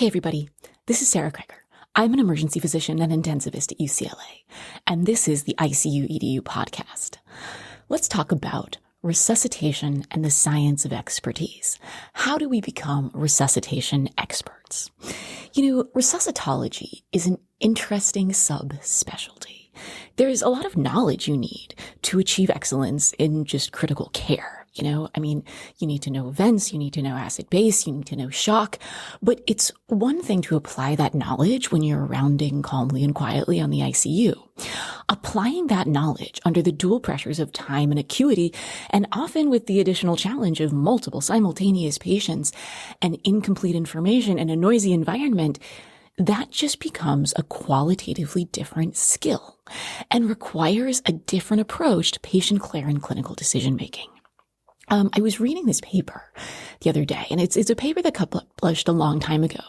Hey everybody, this is Sarah Kreger. I'm an emergency physician and intensivist at UCLA, and this is the ICU EDU podcast. Let's talk about resuscitation and the science of expertise. How do we become resuscitation experts? Resuscitology is an interesting subspecialty. There is a lot of knowledge you need to achieve excellence in just critical care. You need to know vents, you need to know acid base, you need to know shock, but it's one thing to apply that knowledge when you're rounding calmly and quietly on the ICU. Applying that knowledge under the dual pressures of time and acuity, and often with the additional challenge of multiple simultaneous patients and incomplete information in a noisy environment, that just becomes a qualitatively different skill and requires a different approach to patient care and clinical decision making. I was reading this paper the other day, and it's a paper that got published a long time ago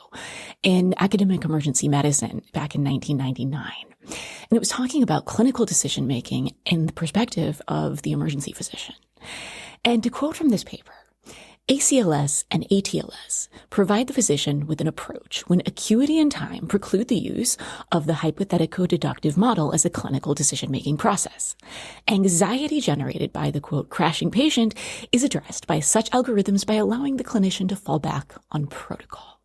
in Academic Emergency Medicine back in 1999. And it was talking about clinical decision making in the perspective of the emergency physician. And to quote from this paper, ACLS and ATLS provide the physician with an approach when acuity and time preclude the use of the hypothetico-deductive model as a clinical decision-making process. Anxiety generated by the, quote, crashing patient is addressed by such algorithms by allowing the clinician to fall back on protocol.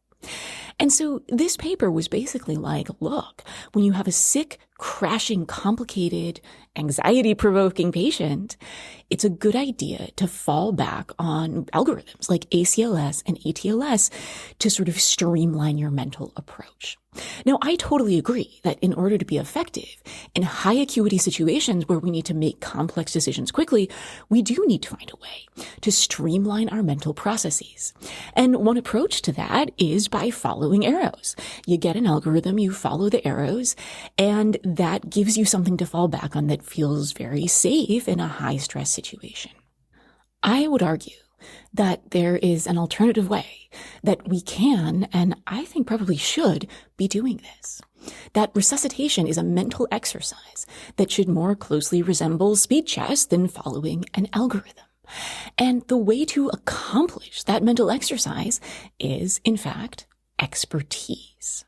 And so this paper was basically like, look, when you have a sick, crashing, complicated, anxiety-provoking patient, it's a good idea to fall back on algorithms like ACLS and ATLS to sort of streamline your mental approach. Now, I totally agree that in order to be effective in high acuity situations where we need to make complex decisions quickly, we do need to find a way to streamline our mental processes. And one approach to that is by following arrows. You get an algorithm, you follow the arrows, and that gives you something to fall back on that feels very safe in a high stress situation. I would argue that there is an alternative way that we can, and I think probably should, be doing this. That resuscitation is a mental exercise that should more closely resemble speed chess than following an algorithm. And the way to accomplish that mental exercise is, in fact, expertise.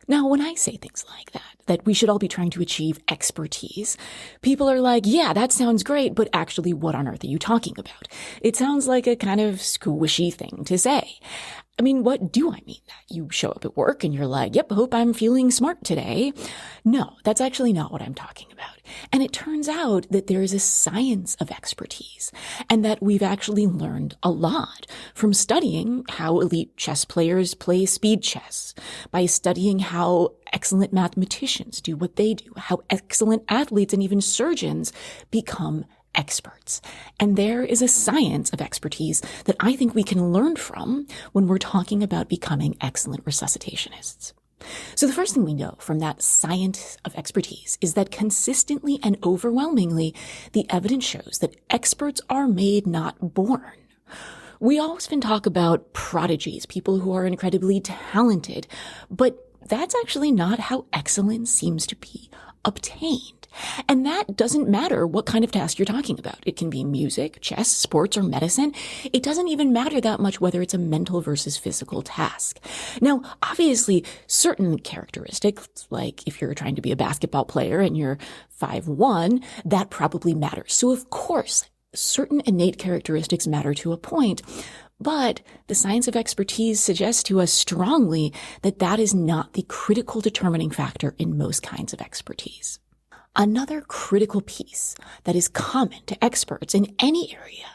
Now, when I say things like that we should all be trying to achieve expertise, people are like, yeah, that sounds great, but actually, what on earth are you talking about? It sounds like a kind of squishy thing to say. I mean, what do I mean? That you show up at work and you're like, yep, hope I'm feeling smart today. No, that's actually not what I'm talking about. And it turns out that there is a science of expertise and that we've actually learned a lot from studying how elite chess players play speed chess, by studying how excellent mathematicians do what they do, how excellent athletes and even surgeons become experts. And there is a science of expertise that I think we can learn from when we're talking about becoming excellent resuscitationists. So the first thing we know from that science of expertise is that consistently and overwhelmingly, the evidence shows that experts are made, not born. We often talk about prodigies, people who are incredibly talented, but that's actually not how excellence seems to be obtained. And that doesn't matter what kind of task you're talking about. It can be music, chess, sports, or medicine. It doesn't even matter that much whether it's a mental versus physical task. Now, obviously, certain characteristics, like if you're trying to be a basketball player and you're 5'1", that probably matters. So of course, certain innate characteristics matter to a point, but the science of expertise suggests to us strongly that that is not the critical determining factor in most kinds of expertise. Another critical piece that is common to experts in any area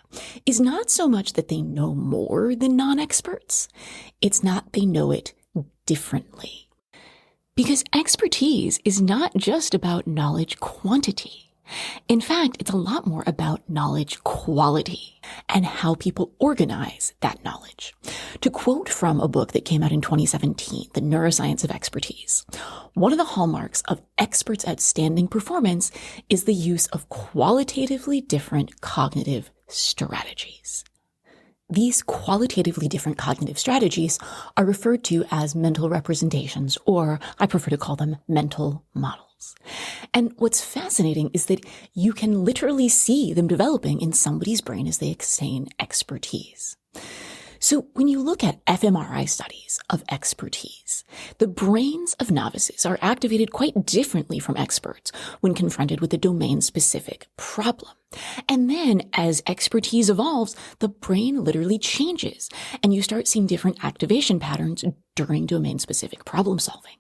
is not so much that they know more than non-experts. It's not they know it differently. Because expertise is not just about knowledge quantity. In fact, it's a lot more about knowledge quality and how people organize that knowledge. To quote from a book that came out in 2017, The Neuroscience of Expertise, one of the hallmarks of experts' outstanding performance is the use of qualitatively different cognitive strategies. These qualitatively different cognitive strategies are referred to as mental representations, or I prefer to call them mental models. And what's fascinating is that you can literally see them developing in somebody's brain as they attain expertise. So when you look at fMRI studies of expertise, the brains of novices are activated quite differently from experts when confronted with a domain-specific problem. And then as expertise evolves, the brain literally changes, and you start seeing different activation patterns during domain-specific problem solving.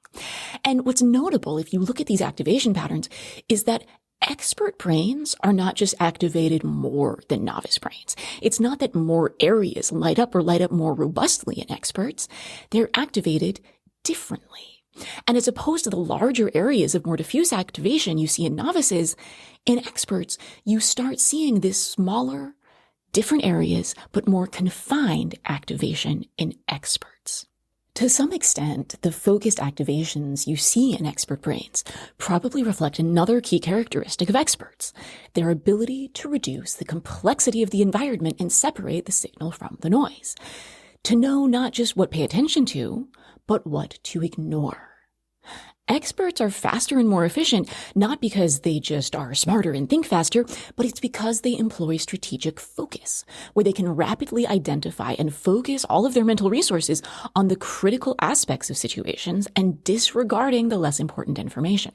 And what's notable, if you look at these activation patterns, is that expert brains are not just activated more than novice brains. It's not that more areas light up more robustly in experts. They're activated differently. And as opposed to the larger areas of more diffuse activation you see in novices, in experts, you start seeing this smaller, different areas, but more confined activation in experts. To some extent, the focused activations you see in expert brains probably reflect another key characteristic of experts, their ability to reduce the complexity of the environment and separate the signal from the noise, to know not just what to pay attention to, but what to ignore. Experts are faster and more efficient, not because they just are smarter and think faster, but it's because they employ strategic focus, where they can rapidly identify and focus all of their mental resources on the critical aspects of situations and disregarding the less important information.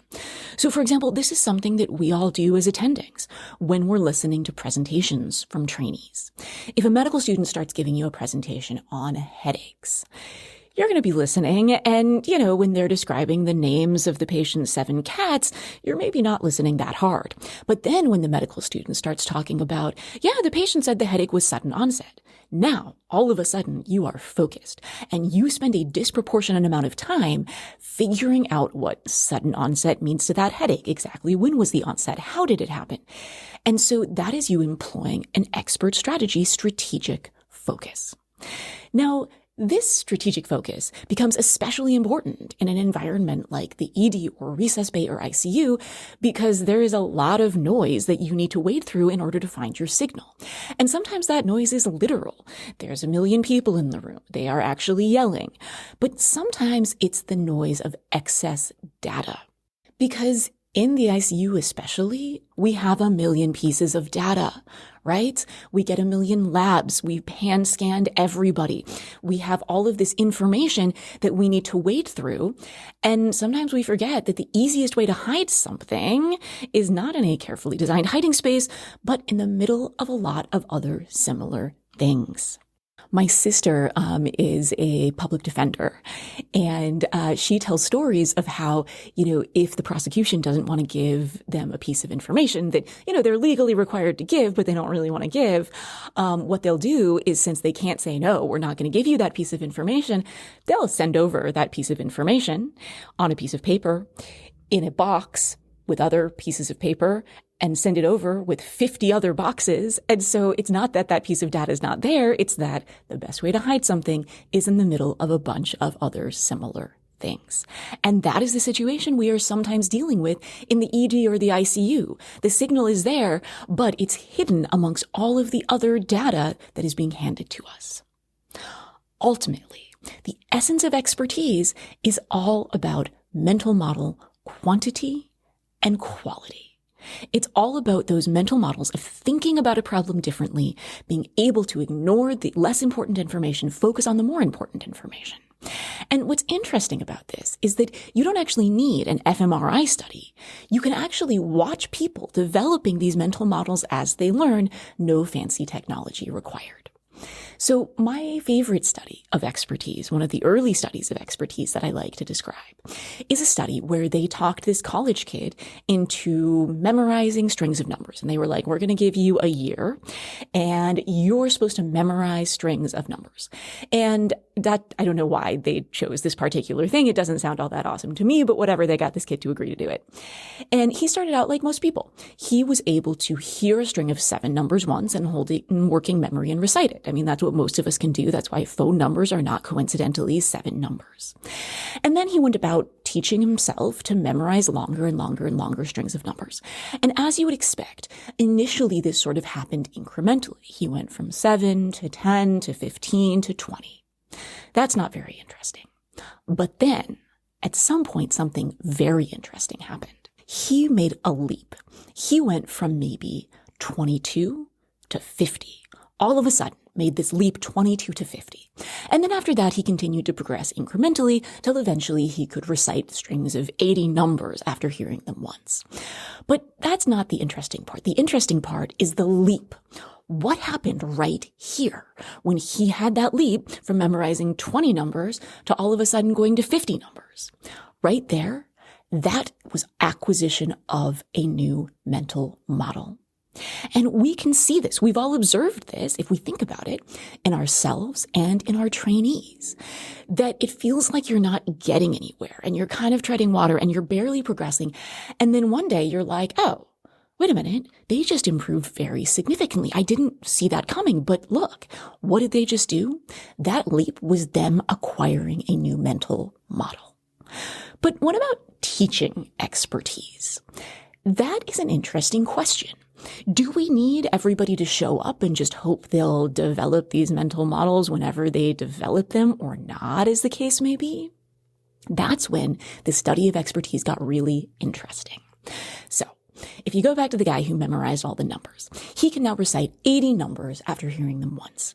So, for example, this is something that we all do as attendings when we're listening to presentations from trainees. If a medical student starts giving you a presentation on headaches, you're going to be listening, and, when they're describing the names of the patient's 7 cats, you're maybe not listening that hard. But then when the medical student starts talking about, the patient said the headache was sudden onset, now, all of a sudden, you are focused, and you spend a disproportionate amount of time figuring out what sudden onset means to that headache. Exactly when was the onset? How did it happen? And so that is you employing an expert strategy, strategic focus. Now, this strategic focus becomes especially important in an environment like the ED or resus bay or ICU because there is a lot of noise that you need to wade through in order to find your signal. And sometimes that noise is literal. There's a million people in the room. They are actually yelling. But sometimes it's the noise of excess data. Because in the ICU especially, we have a million pieces of data, right? We get a million labs. We pan scanned everybody. We have all of this information that we need to wade through. And sometimes we forget that the easiest way to hide something is not in a carefully designed hiding space, but in the middle of a lot of other similar things. My sister is a public defender, and she tells stories of how, if the prosecution doesn't want to give them a piece of information that, they're legally required to give, but they don't really want to give, what they'll do is, since they can't say, no, we're not going to give you that piece of information, they'll send over that piece of information on a piece of paper in a box with other pieces of paper and send it over with 50 other boxes. And so it's not that that piece of data is not there. It's that the best way to hide something is in the middle of a bunch of other similar things. And that is the situation we are sometimes dealing with in the ED or the ICU. The signal is there, but it's hidden amongst all of the other data that is being handed to us. Ultimately, the essence of expertise is all about mental model quantity and quality. It's all about those mental models of thinking about a problem differently, being able to ignore the less important information, focus on the more important information. And what's interesting about this is that you don't actually need an fMRI study. You can actually watch people developing these mental models as they learn, no fancy technology required. So my favorite study of expertise, one of the early studies of expertise that I like to describe, is a study where they talked this college kid into memorizing strings of numbers. And they were like, we're going to give you a year and you're supposed to memorize strings of numbers. And that, I don't know why they chose this particular thing. It doesn't sound all that awesome to me, but whatever, they got this kid to agree to do it. And he started out like most people. He was able to hear a string of 7 numbers once and hold it in working memory and recite it. I mean, that's what most of us can do. That's why phone numbers are not coincidentally 7 numbers. And then he went about teaching himself to memorize longer and longer and longer strings of numbers. And as you would expect, initially this sort of happened incrementally. He went from 7 to 10 to 15 to 20. That's not very interesting. But then, at some point, something very interesting happened. He made a leap. He went from maybe 22 to 50. All of a sudden, made this leap 22 to 50. And then after that, he continued to progress incrementally till eventually he could recite strings of 80 numbers after hearing them once. But that's not the interesting part. The interesting part is the leap. What happened right here when he had that leap from memorizing 20 numbers to all of a sudden going to 50 numbers? Right there, that was acquisition of a new mental model. And we can see this. We've all observed this, if we think about it, in ourselves and in our trainees, that it feels like you're not getting anywhere and you're kind of treading water and you're barely progressing. And then one day you're like, oh, wait a minute, they just improved very significantly. I didn't see that coming, but look, what did they just do? That leap was them acquiring a new mental model. But what about teaching expertise? That is an interesting question. Do we need everybody to show up and just hope they'll develop these mental models whenever they develop them or not, as the case may be? That's when the study of expertise got really interesting. So, if you go back to the guy who memorized all the numbers, he can now recite 80 numbers after hearing them once.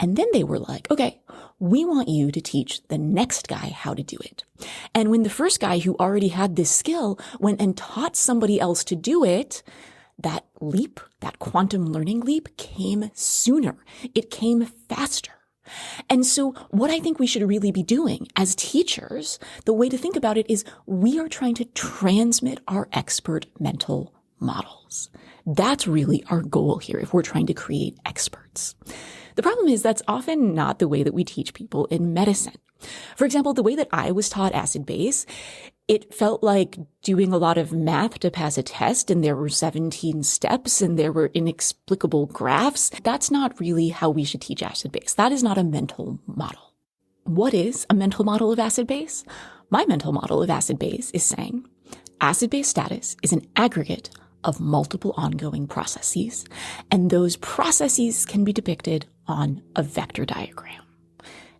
And then they were like, okay, we want you to teach the next guy how to do it. And when the first guy who already had this skill went and taught somebody else to do it, that leap, that quantum learning leap came sooner. It came faster. And so what I think we should really be doing as teachers, the way to think about it is we are trying to transmit our expert mental models. That's really our goal here if we're trying to create experts. The problem is that's often not the way that we teach people in medicine. For example, the way that I was taught acid-base, it felt like doing a lot of math to pass a test, and there were 17 steps and there were inexplicable graphs. That's not really how we should teach acid-base. That is not a mental model. What is a mental model of acid-base? My mental model of acid-base is saying acid-base status is an aggregate of multiple ongoing processes, and those processes can be depicted on a vector diagram.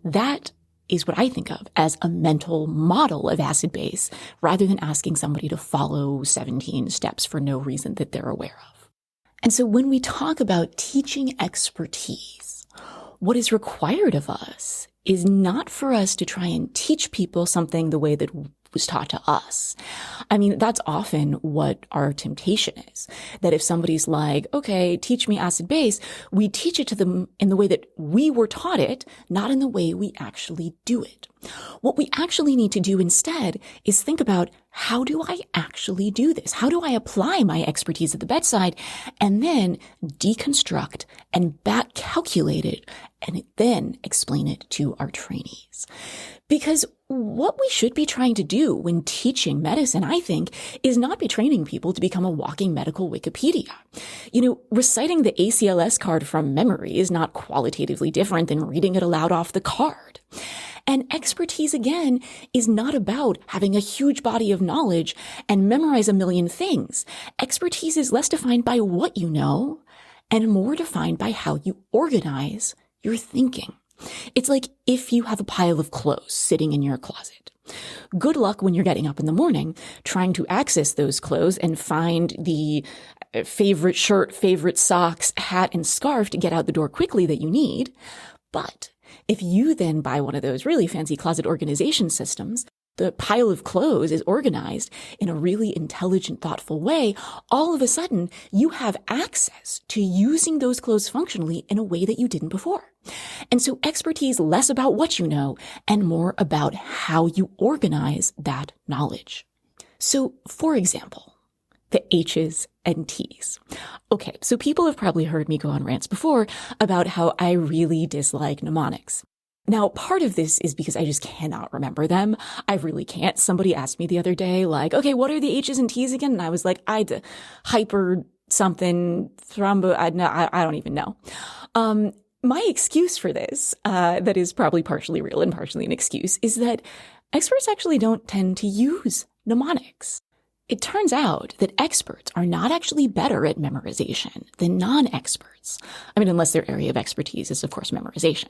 That is what I think of as a mental model of acid-base, rather than asking somebody to follow 17 steps for no reason that they're aware of. And so when we talk about teaching expertise, what is required of us is not for us to try and teach people something the way that was taught to us. I mean, that's often what our temptation is. That if somebody's like, okay, teach me acid-base, we teach it to them in the way that we were taught it, not in the way we actually do it. What we actually need to do instead is think about, how do I actually do this? How do I apply my expertise at the bedside and then deconstruct and back calculate it and then explain it to our trainees? Because what we should be trying to do when teaching medicine, I think, is not be training people to become a walking medical Wikipedia. You know, reciting the ACLS card from memory is not qualitatively different than reading it aloud off the card. And expertise, again, is not about having a huge body of knowledge and memorize a million things. Expertise is less defined by what you know and more defined by how you organize your thinking. It's like if you have a pile of clothes sitting in your closet. Good luck when you're getting up in the morning trying to access those clothes and find the favorite shirt, favorite socks, hat, and scarf to get out the door quickly that you need. But if you then buy one of those really fancy closet organization systems, the pile of clothes is organized in a really intelligent, thoughtful way. All of a sudden, you have access to using those clothes functionally in a way that you didn't before. And so expertise less about what you know and more about how you organize that knowledge. So, for example, the H's and T's. Okay, so people have probably heard me go on rants before about how I really dislike mnemonics. Now, part of this is because I just cannot remember them. I really can't. Somebody asked me the other day, like, okay, what are the H's and T's again? And I was like, hyper something, thrombo, I don't even know. My excuse for this, that is probably partially real and partially an excuse, is that experts actually don't tend to use mnemonics. it turns out that experts are not actually better at memorization than non-experts. I mean, unless their area of expertise is, of course, memorization.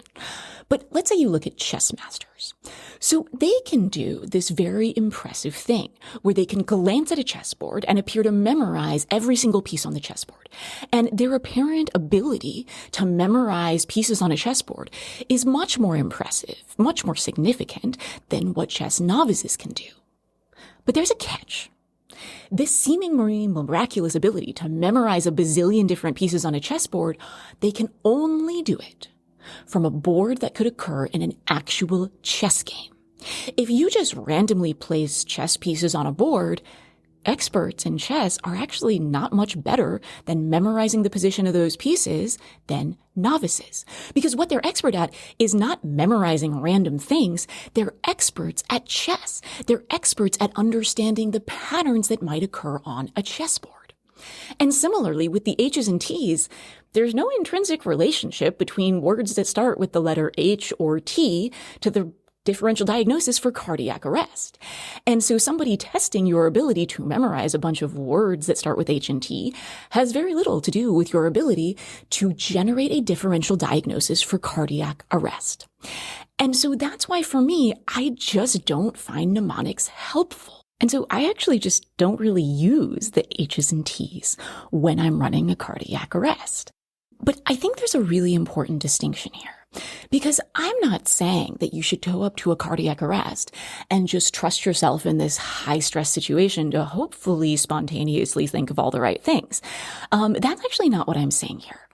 But let's say you look at chess masters. So they can do this very impressive thing where they can glance at a chessboard and appear to memorize every single piece on the chessboard. And their apparent ability to memorize pieces on a chessboard is much more impressive, much more significant than what chess novices can do. But there's a catch. This seemingly miraculous ability to memorize a bazillion different pieces on a chessboard, they can only do it from a board that could occur in an actual chess game. If you just randomly place chess pieces on a board, experts in chess are actually not much better than memorizing the position of those pieces than novices. Because what they're expert at is not memorizing random things. They're experts at chess. They're experts at understanding the patterns that might occur on a chessboard. And similarly, with the H's and T's, there's no intrinsic relationship between words that start with the letter H or T to the differential diagnosis for cardiac arrest. And so somebody testing your ability to memorize a bunch of words that start with H and T has very little to do with your ability to generate a differential diagnosis for cardiac arrest. And so that's why for me, I just don't find mnemonics helpful. And so I actually just don't really use the H's and T's when I'm running a cardiac arrest. But I think there's a really important distinction here. Because I'm not saying that you should go up to a cardiac arrest and just trust yourself in this high stress situation to hopefully spontaneously think of all the right things. That's actually not what I'm saying here.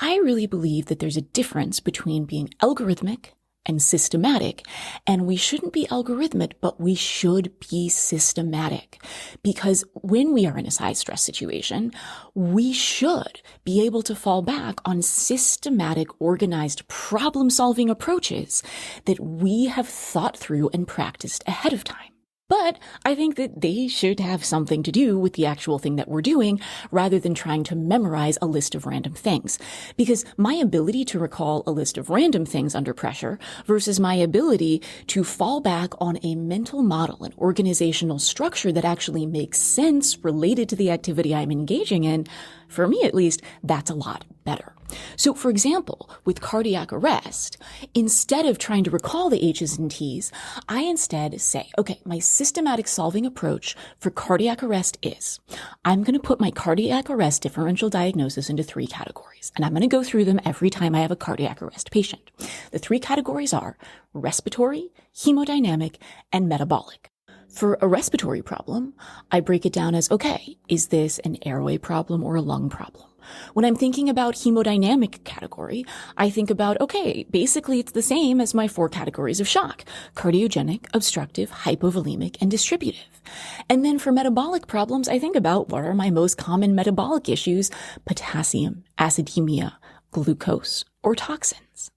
I really believe that there's a difference between being algorithmic and systematic, and we shouldn't be algorithmic, but we should be systematic. Because when we are in a high stress situation, we should be able to fall back on systematic, organized problem-solving approaches that we have thought through and practiced ahead of time. But I think that they should have something to do with the actual thing that we're doing rather than trying to memorize a list of random things. Because my ability to recall a list of random things under pressure versus my ability to fall back on a mental model, an organizational structure that actually makes sense related to the activity I'm engaging in, for me at least, that's a lot better. So for example, with cardiac arrest, instead of trying to recall the H's and T's, I instead say, okay, my systematic solving approach for cardiac arrest is, I'm going to put my cardiac arrest differential diagnosis into 3 categories, and I'm going to go through them every time I have a cardiac arrest patient. The 3 categories are respiratory, hemodynamic, and metabolic. For a respiratory problem, I break it down as, okay, is this an airway problem or a lung problem? When I'm thinking about hemodynamic category, I think about, okay, basically it's the same as my 4 categories of shock: cardiogenic, obstructive, hypovolemic, and distributive. And then for metabolic problems, I think about what are my most common metabolic issues: potassium, acidemia, glucose, or toxins.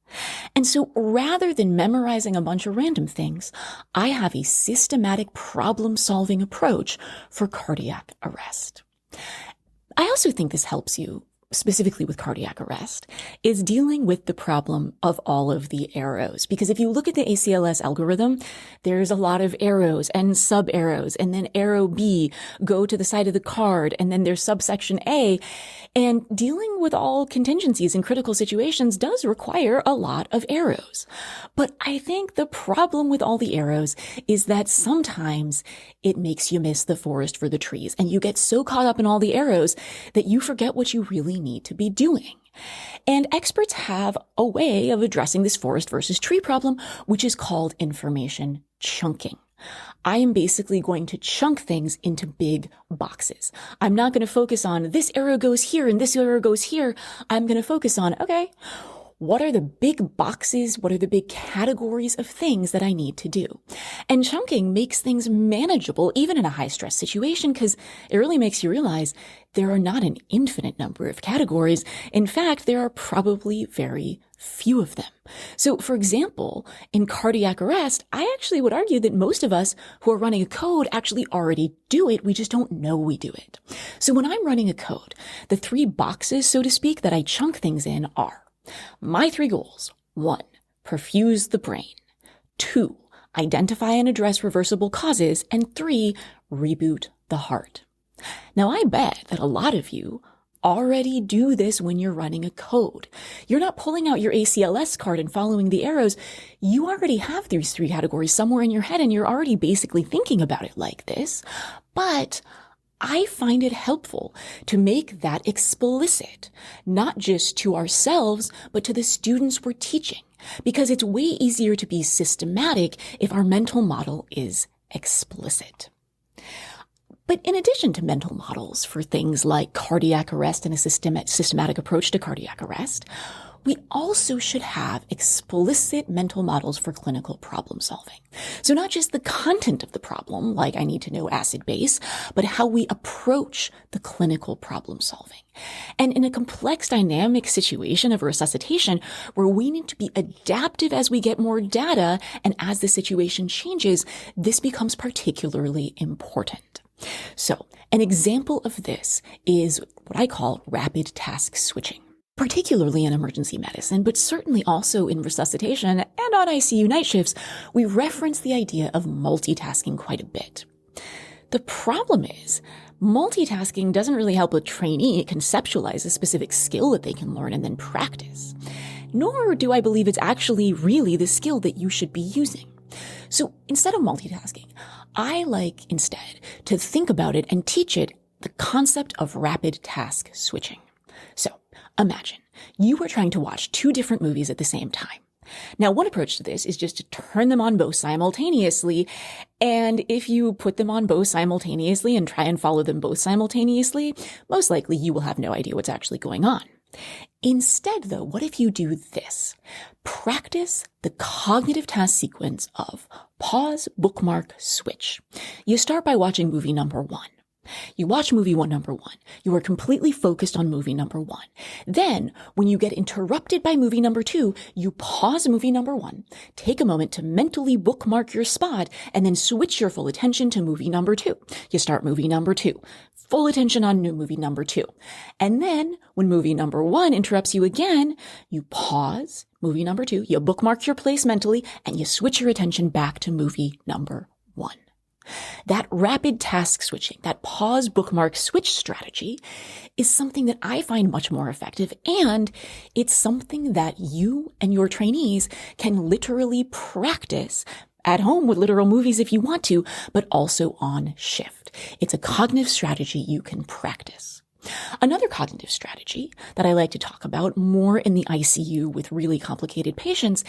And so rather than memorizing a bunch of random things, I have a systematic problem-solving approach for cardiac arrest. I also think this helps you, specifically with cardiac arrest, is dealing with the problem of all of the arrows. Because if you look at the ACLS algorithm, there's a lot of arrows and sub-arrows, and then arrow B, go to the side of the card, and then there's subsection A. And dealing with all contingencies in critical situations does require a lot of arrows. But I think the problem with all the arrows is that sometimes it makes you miss the forest for the trees, and you get so caught up in all the arrows that you forget what you really need to be doing. And experts have a way of addressing this forest versus tree problem, which is called information chunking. I am basically going to chunk things into big boxes. I'm not going to focus on this arrow goes here and this arrow goes here. I'm going to focus on, okay, what are the big boxes? What are the big categories of things that I need to do? And chunking makes things manageable, even in a high stress situation, because it really makes you realize there are not an infinite number of categories. In fact, there are probably very few of them. So for example, in cardiac arrest, I actually would argue that most of us who are running a code actually already do it. We just don't know we do it. So when I'm running a code, the 3 boxes, so to speak, that I chunk things in are my 3 goals. 1, perfuse the brain. 2, identify and address reversible causes. And 3, reboot the heart. Now, I bet that a lot of you already do this when you're running a code. You're not pulling out your ACLS card and following the arrows. You already have these 3 categories somewhere in your head, and you're already basically thinking about it like this. But I find it helpful to make that explicit, not just to ourselves, but to the students we're teaching, because it's way easier to be systematic if our mental model is explicit. But in addition to mental models for things like cardiac arrest and a systematic approach to cardiac arrest, we also should have explicit mental models for clinical problem solving. So not just the content of the problem, like I need to know acid base, but how we approach the clinical problem solving. And in a complex dynamic situation of resuscitation, where we need to be adaptive as we get more data and as the situation changes, this becomes particularly important. So an example of this is what I call rapid task switching, particularly in emergency medicine, but certainly also in resuscitation and on ICU night shifts. We reference the idea of multitasking quite a bit. The problem is multitasking doesn't really help a trainee conceptualize a specific skill that they can learn and then practice. Nor do I believe it's actually really the skill that you should be using. So instead of multitasking, I like instead to think about it and teach it the concept of rapid task switching. So imagine you are trying to watch 2 different movies at the same time. Now, one approach to this is just to turn them on both simultaneously. And if you put them on both simultaneously and try and follow them both simultaneously, most likely you will have no idea what's actually going on. Instead, though, what if you do this? Practice the cognitive task sequence of pause, bookmark, switch. You start by watching movie number 1. You watch movie number 1. You are completely focused on movie number 1. Then, when you get interrupted by movie number 2, you pause movie number 1, take a moment to mentally bookmark your spot, and then switch your full attention to movie number 2. You start movie number 2. Full attention on new movie number 2. And then, when movie number 1 interrupts you again, you pause movie number 2, you bookmark your place mentally, and you switch your attention back to movie number 1. That rapid task switching, that pause, bookmark, switch strategy is something that I find much more effective, and it's something that you and your trainees can literally practice at home with literal movies if you want to, but also on shift. It's a cognitive strategy you can practice. Another cognitive strategy that I like to talk about more in the ICU with really complicated patients,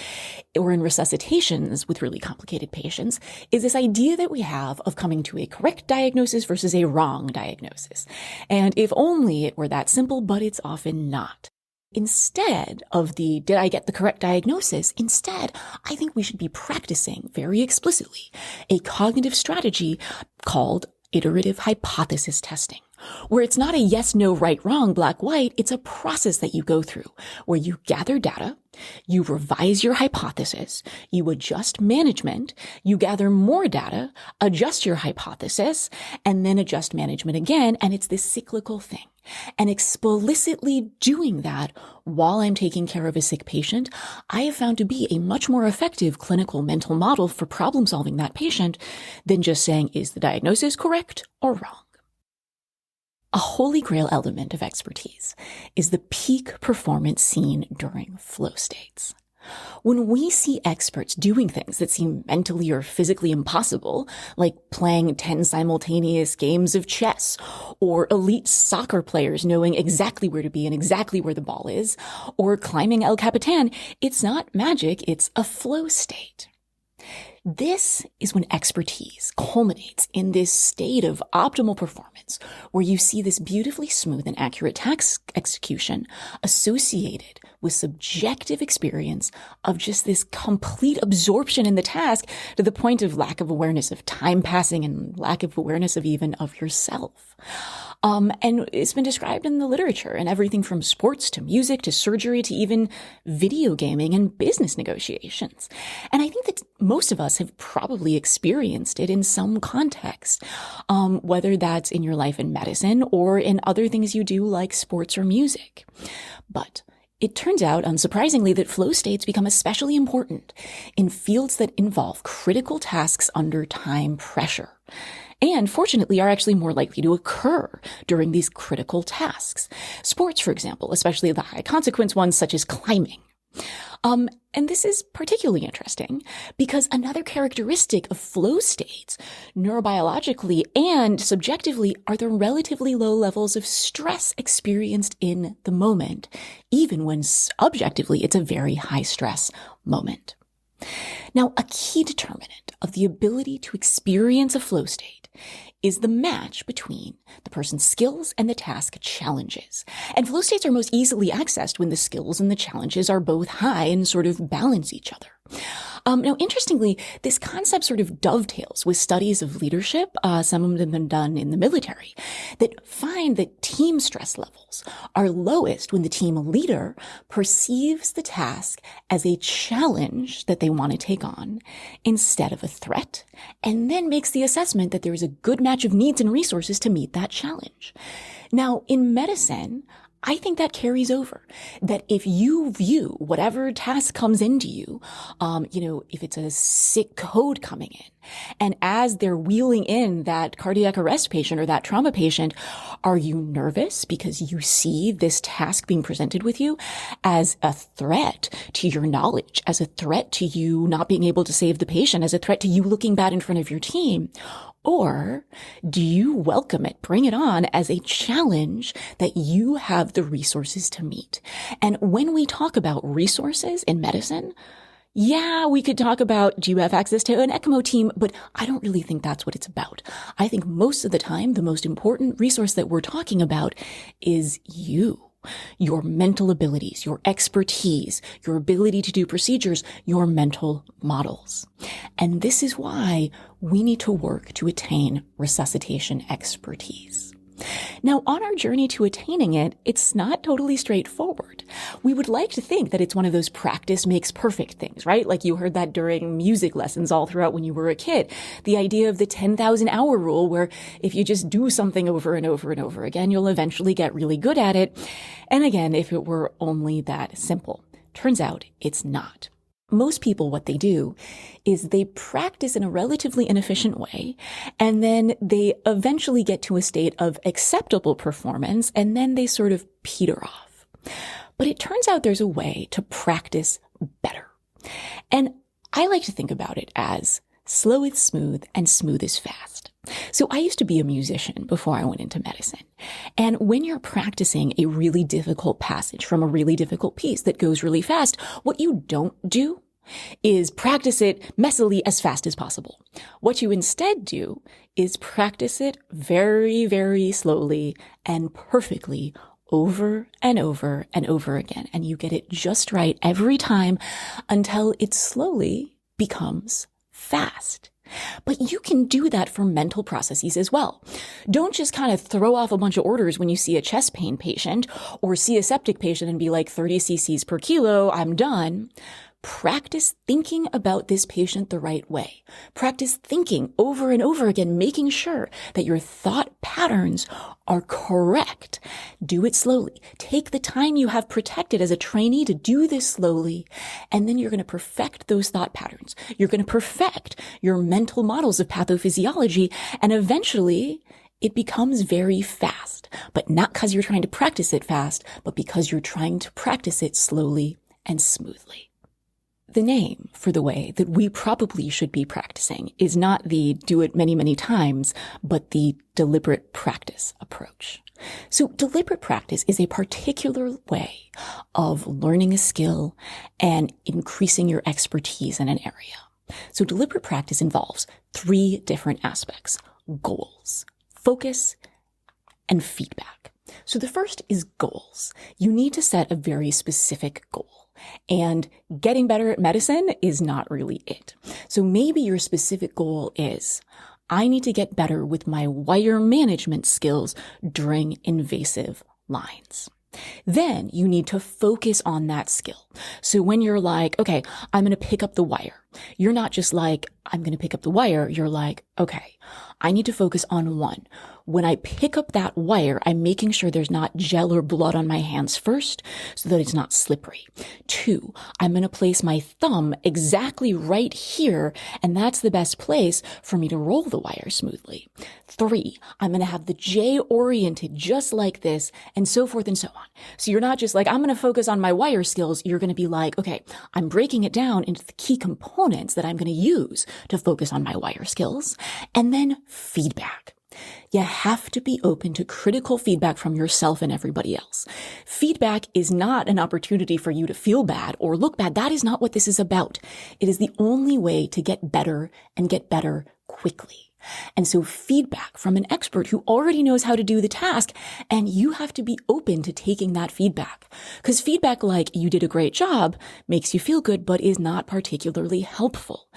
or in resuscitations with really complicated patients, is this idea that we have of coming to a correct diagnosis versus a wrong diagnosis. And if only it were that simple, but it's often not. Instead of the, did I get the correct diagnosis? Instead, I think we should be practicing very explicitly a cognitive strategy called iterative hypothesis testing, where it's not a yes, no, right, wrong, black, white. It's a process that you go through where you gather data, you revise your hypothesis, you adjust management, you gather more data, adjust your hypothesis, and then adjust management again. And it's this cyclical thing. And explicitly doing that while I'm taking care of a sick patient, I have found to be a much more effective clinical mental model for problem solving that patient than just saying, is the diagnosis correct or wrong? A holy grail element of expertise is the peak performance seen during flow states. When we see experts doing things that seem mentally or physically impossible, like playing 10 simultaneous games of chess, or elite soccer players knowing exactly where to be and exactly where the ball is, or climbing El Capitan, it's not magic, it's a flow state. This is when expertise culminates in this state of optimal performance, where you see this beautifully smooth and accurate task execution associated with subjective experience of just this complete absorption in the task to the point of lack of awareness of time passing and lack of awareness of even of yourself. And it's been described in the literature and everything from sports to music to surgery to even video gaming and business negotiations. And I think that most of us have probably experienced it in some context, whether that's in your life in medicine or in other things you do like sports or music. But it turns out, unsurprisingly, that flow states become especially important in fields that involve critical tasks under time pressure. and fortunately are actually more likely to occur during these critical tasks. Sports, for example, especially the high consequence ones such as climbing. And this is particularly interesting because another characteristic of flow states, neurobiologically and subjectively, are the relatively low levels of stress experienced in the moment, even when objectively it's a very high stress moment. Now, a key determinant of the ability to experience a flow state is the match between the person's skills and the task challenges. And flow states are most easily accessed when the skills and the challenges are both high and sort of balance each other. Now, interestingly, this concept sort of dovetails with studies of leadership, some of them have been done in the military, that find that team stress levels are lowest when the team leader perceives the task as a challenge that they want to take on instead of a threat, and then makes the assessment that there is a good match of needs and resources to meet that challenge. Now, in medicine, I think that carries over, that if you view whatever task comes into you, if it's a sick code coming in, and as they're wheeling in that cardiac arrest patient or that trauma patient, are you nervous because you see this task being presented with you as a threat to your knowledge, as a threat to you not being able to save the patient, as a threat to you looking bad in front of your team? Or do you welcome it, bring it on as a challenge that you have the resources to meet? And when we talk about resources in medicine, yeah, we could talk about, do you have access to an ECMO team? But I don't really think that's what it's about. I think most of the time, the most important resource that we're talking about is you. Your mental abilities, your expertise, your ability to do procedures, your mental models. And this is why we need to work to attain resuscitation expertise. Now, on our journey to attaining it, it's not totally straightforward. We would like to think that it's one of those practice makes perfect things, right? Like you heard that during music lessons all throughout when you were a kid. The idea of the 10,000 hour rule, where if you just do something over and over and over again, you'll eventually get really good at it. And again, if it were only that simple. Turns out it's not. Most people, what they do is they practice in a relatively inefficient way, and then they eventually get to a state of acceptable performance, and then they sort of peter off. But it turns out there's a way to practice better. And I like to think about it as slow is smooth and smooth is fast. So I used to be a musician before I went into medicine. And when you're practicing a really difficult passage from a really difficult piece that goes really fast, what you don't do is practice it messily as fast as possible. What you instead do is practice it very, very slowly and perfectly over and over and over again. And you get it just right every time until it slowly becomes fast. But you can do that for mental processes as well. Don't just kind of throw off a bunch of orders when you see a chest pain patient or see a septic patient and be like 30 cc's per kilo, I'm done. Practice thinking about this patient the right way. Practice thinking over and over again, making sure that your thought patterns are correct. Do it slowly. Take the time you have protected as a trainee to do this slowly, and then you're going to perfect those thought patterns. You're going to perfect your mental models of pathophysiology, and eventually it becomes very fast, but not because you're trying to practice it fast, but because you're trying to practice it slowly and smoothly. The name for the way that we probably should be practicing is not the do it many, many times, but the deliberate practice approach. So deliberate practice is a particular way of learning a skill and increasing your expertise in an area. So deliberate practice involves 3 different aspects: goals, focus, and feedback. So the first is goals. You need to set a very specific goal. And getting better at medicine is not really it. So maybe your specific goal is, I need to get better with my wire management skills during invasive lines. Then you need to focus on that skill. So when you're like, okay, I'm going to pick up the wire, you're not just like, I'm going to pick up the wire. You're like, okay, I need to focus on one. When I pick up that wire, I'm making sure there's not gel or blood on my hands first so that it's not slippery. 2, I'm going to place my thumb exactly right here, and that's the best place for me to roll the wire smoothly. 3, I'm going to have the J oriented just like this, and so forth and so on. So you're not just like, I'm going to focus on my wire skills. You're going to be like, okay, I'm breaking it down into the key components that I'm going to use to focus on my wire skills. And then feedback. You have to be open to critical feedback from yourself and everybody else. Feedback is not an opportunity for you to feel bad or look bad. That is not what this is about. It is the only way to get better and get better quickly. And so feedback from an expert who already knows how to do the task, and you have to be open to taking that feedback. Because feedback like, you did a great job, makes you feel good, but is not particularly helpful.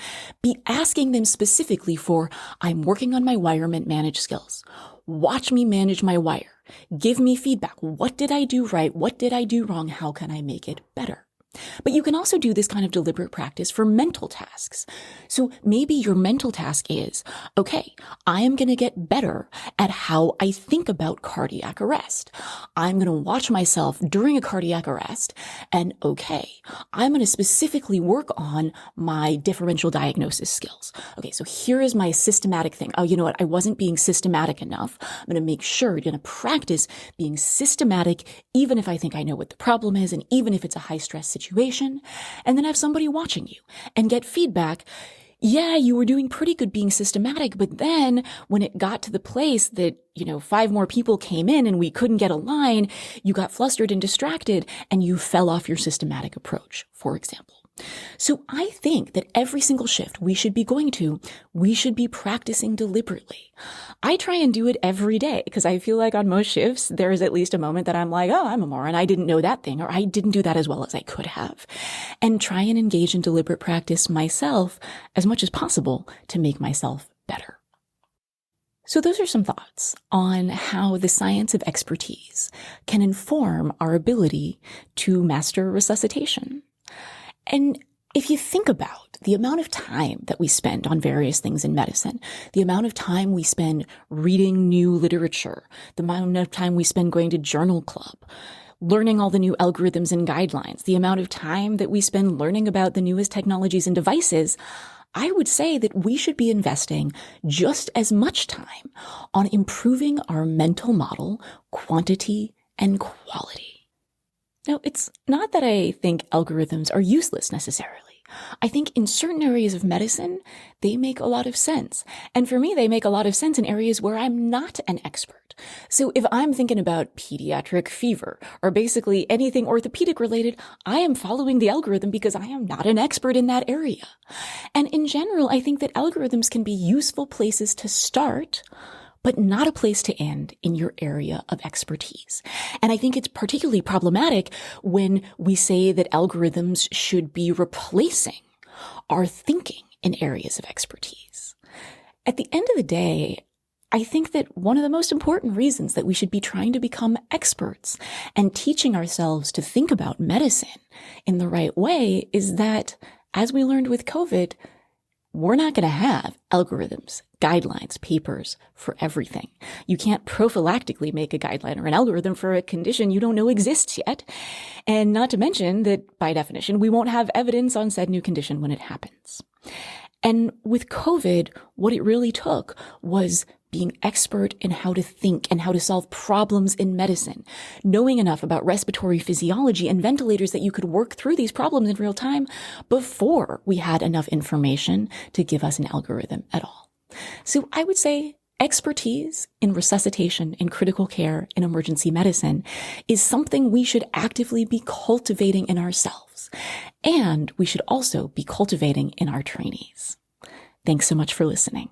Be asking them specifically for, I'm working on my wirement manage skills. Watch me manage my wire. Give me feedback. What did I do right? What did I do wrong? How can I make it better? But you can also do this kind of deliberate practice for mental tasks. So maybe your mental task is, okay, I am going to get better at how I think about cardiac arrest. I'm going to watch myself during a cardiac arrest, and okay, I'm going to specifically work on my differential diagnosis skills. Okay, so here is my systematic thing. Oh, you know what? I wasn't being systematic enough. I'm going to make sure, I'm going to practice being systematic, even if I think I know what the problem is, and even if it's a high stress situation, and then have somebody watching you and get feedback. Yeah, you were doing pretty good being systematic, but then when it got to the place that, 5 more people came in and we couldn't get a line, you got flustered and distracted and you fell off your systematic approach, for example. So I think that every single shift we should be going to, we should be practicing deliberately. I try and do it every day because I feel like on most shifts, there is at least a moment that I'm like, oh, I'm a moron. I didn't know that thing, or I didn't do that as well as I could have. And try and engage in deliberate practice myself as much as possible to make myself better. So those are some thoughts on how the science of expertise can inform our ability to master resuscitation. And if you think about the amount of time that we spend on various things in medicine, the amount of time we spend reading new literature, the amount of time we spend going to journal club, learning all the new algorithms and guidelines, the amount of time that we spend learning about the newest technologies and devices, I would say that we should be investing just as much time on improving our mental model, quantity, and quality. Now, it's not that I think algorithms are useless necessarily. I think in certain areas of medicine, they make a lot of sense. And for me, they make a lot of sense in areas where I'm not an expert. So if I'm thinking about pediatric fever or basically anything orthopedic related, I am following the algorithm because I am not an expert in that area. And in general, I think that algorithms can be useful places to start, but not a place to end in your area of expertise. And I think it's particularly problematic when we say that algorithms should be replacing our thinking in areas of expertise. At the end of the day, I think that one of the most important reasons that we should be trying to become experts and teaching ourselves to think about medicine in the right way is that, as we learned with COVID, we're not going to have algorithms, guidelines, papers for everything. You can't prophylactically make a guideline or an algorithm for a condition you don't know exists yet. And not to mention that, by definition, we won't have evidence on said new condition when it happens. And with COVID, what it really took was being expert in how to think and how to solve problems in medicine, knowing enough about respiratory physiology and ventilators that you could work through these problems in real time before we had enough information to give us an algorithm at all. So I would say expertise in resuscitation, in critical care, in emergency medicine is something we should actively be cultivating in ourselves. And we should also be cultivating in our trainees. Thanks so much for listening.